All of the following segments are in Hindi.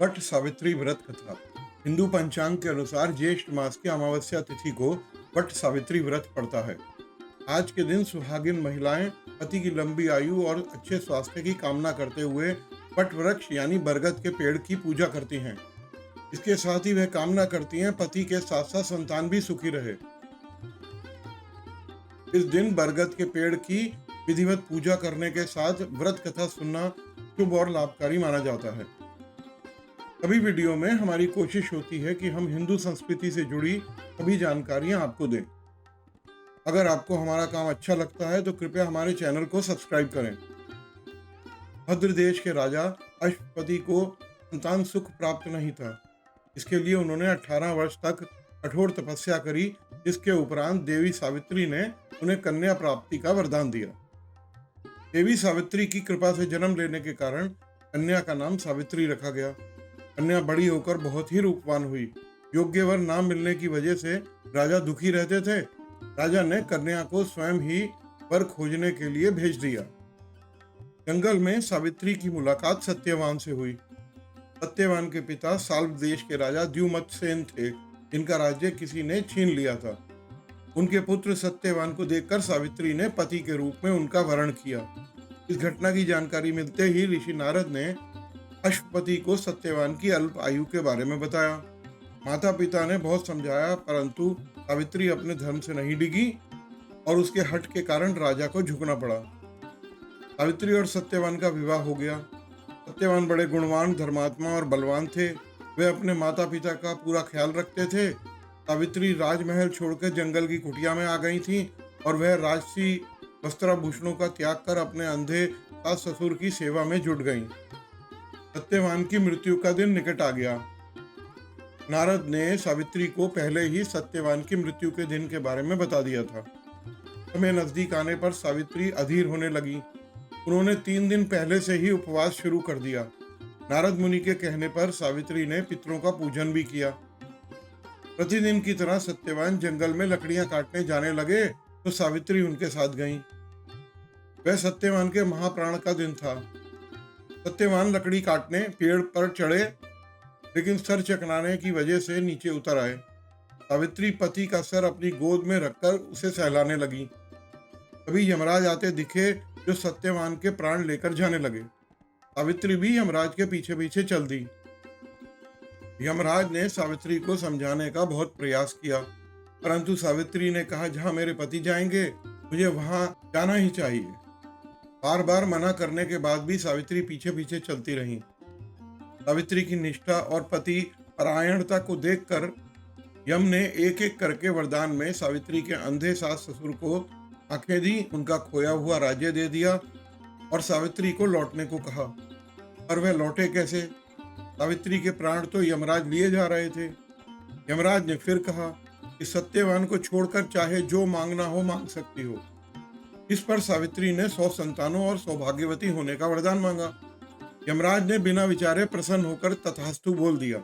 वट सावित्री व्रत कथा। हिंदू पंचांग के अनुसार ज्येष्ठ मास की अमावस्या तिथि को वट सावित्री व्रत पड़ता है। आज के दिन सुहागिन महिलाएं पति की लंबी आयु और अच्छे स्वास्थ्य की कामना करते हुए वट वृक्ष यानी बरगद के पेड़ की पूजा करती हैं। इसके साथ ही वह कामना करती हैं पति के साथ साथ संतान भी सुखी रहे। इस दिन बरगद के पेड़ की विधिवत पूजा करने के साथ व्रत कथा सुनना शुभ और लाभकारी माना जाता है। सभी वीडियो में हमारी कोशिश होती है कि हम हिंदू संस्कृति से जुड़ी सभी जानकारियां आपको दें। अगर आपको हमारा काम अच्छा लगता है तो कृपया हमारे चैनल को सब्सक्राइब करें। भद्र देश के राजा अश्वपति को संतान सुख प्राप्त नहीं था। इसके लिए उन्होंने 18 वर्ष तक कठोर तपस्या करी, जिसके उपरांत देवी सावित्री ने उन्हें कन्या प्राप्ति का वरदान दिया। देवी सावित्री की कृपा से जन्म लेने के कारण कन्या का नाम सावित्री रखा गया। कन्या बड़ी होकर बहुत ही रूपवान हुई। योग्य वर ना मिलने की वजह से राजा दुखी रहते थे। राजा ने कन्या को स्वयं ही वर खोजने के लिए भेज दिया। जंगल में सावित्री की मुलाकात सत्यवान से हुई। सत्यवान के पिता साल्व देश के राजा द्युमत्सेन थे, जिनका राज्य किसी ने छीन लिया था। उनके पुत्र सत्यवान को देखकर सावित्री ने पति के रूप में उनका वरण किया। इस घटना की जानकारी मिलते ही ऋषि नारद ने अश्वपति को सत्यवान की अल्प आयु के बारे में बताया। माता पिता ने बहुत समझाया, परंतु सावित्री अपने धर्म से नहीं डिगी और उसके हट के कारण राजा को झुकना पड़ा। सावित्री और सत्यवान का विवाह हो गया। सत्यवान बड़े गुणवान, धर्मात्मा और बलवान थे। वे अपने माता पिता का पूरा ख्याल रखते थे। सावित्री राजमहल छोड़कर जंगल की कुटिया में आ गई थी और वह राजसी वस्त्राभूषणों का त्याग कर अपने अंधे सास ससुर की सेवा में जुट गईं। सत्यवान की मृत्यु का दिन निकट आ गया। नारद ने सावित्री को पहले ही सत्यवान की मृत्यु के दिन के बारे में बता दिया था। समय नजदीक आने पर सावित्री अधीर होने लगी। उन्होंने 3 दिन पहले से ही उपवास शुरू कर दिया। नारद मुनि के कहने पर सावित्री ने पितरों का पूजन भी किया। प्रतिदिन की तरह सत्यवान जंगल में लकड़ियां काटने जाने लगे तो सावित्री उनके साथ गईं। वह सत्यवान के महाप्राण का दिन था। सत्यवान लकड़ी काटने पेड़ पर चढ़े, लेकिन सर चकराने की वजह से नीचे उतर आए। सावित्री पति का सर अपनी गोद में रखकर उसे सहलाने लगी। तभी यमराज आते दिखे, जो सत्यवान के प्राण लेकर जाने लगे। सावित्री भी यमराज के पीछे पीछे चल दी। यमराज ने सावित्री को समझाने का बहुत प्रयास किया, परंतु सावित्री ने कहा, जहां मेरे पति जाएंगे मुझे वहां जाना ही चाहिए। बार बार मना करने के बाद भी सावित्री पीछे पीछे चलती रही। सावित्री की निष्ठा और पति परायणता को देखकर यम ने एक एक करके वरदान में सावित्री के अंधे सास ससुर को आंखें दी, उनका खोया हुआ राज्य दे दिया और सावित्री को लौटने को कहा। पर वह लौटे कैसे? सावित्री के प्राण तो यमराज लिए जा रहे थे। यमराज ने फिर कहा कि सत्यवान को छोड़कर चाहे जो मांगना हो मांग सकती हो। इस पर सावित्री ने 100 संतानों और सौभाग्यवती होने का वरदान मांगा। यमराज ने बिना विचारे प्रसन्न होकर तथास्तु बोल दिया।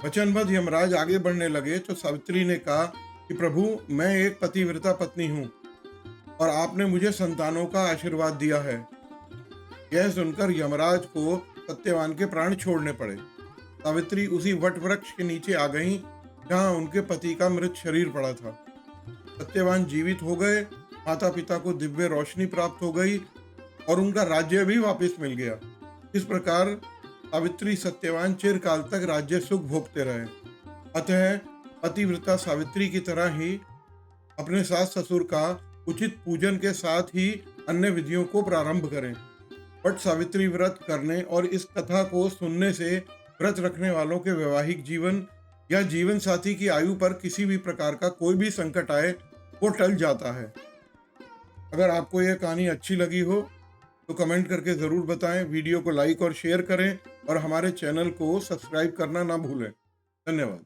वचनबद्ध यमराज आगे बढ़ने लगे तो सावित्री ने कहा कि प्रभु, मैं एक पतिव्रता पत्नी हूँ और आपने मुझे संतानों का आशीर्वाद दिया है। यह सुनकर यमराज को सत्यवान के प्राण छोड़ने पड़े। सावित्री उसी वट वृक्ष के नीचे आ गईं, जहाँ उनके पति का मृत शरीर पड़ा था। सत्यवान जीवित हो गए, माता पिता को दिव्य रोशनी प्राप्त हो गई और उनका राज्य भी वापस मिल गया। इस प्रकार सावित्री सत्यवान चिरकाल तक राज्य सुख भोगते रहे। अतः पतिव्रता सावित्री की तरह ही अपने सास ससुर का उचित पूजन के साथ ही अन्य विधियों को प्रारंभ करें। वट सावित्री व्रत करने और इस कथा को सुनने से व्रत रखने वालों के वैवाहिक जीवन या जीवन साथी की आयु पर किसी भी प्रकार का कोई भी संकट आए वो टल जाता है। अगर आपको यह कहानी अच्छी लगी हो तो कमेंट करके ज़रूर बताएं। वीडियो को लाइक और शेयर करें और हमारे चैनल को सब्सक्राइब करना ना भूलें। धन्यवाद।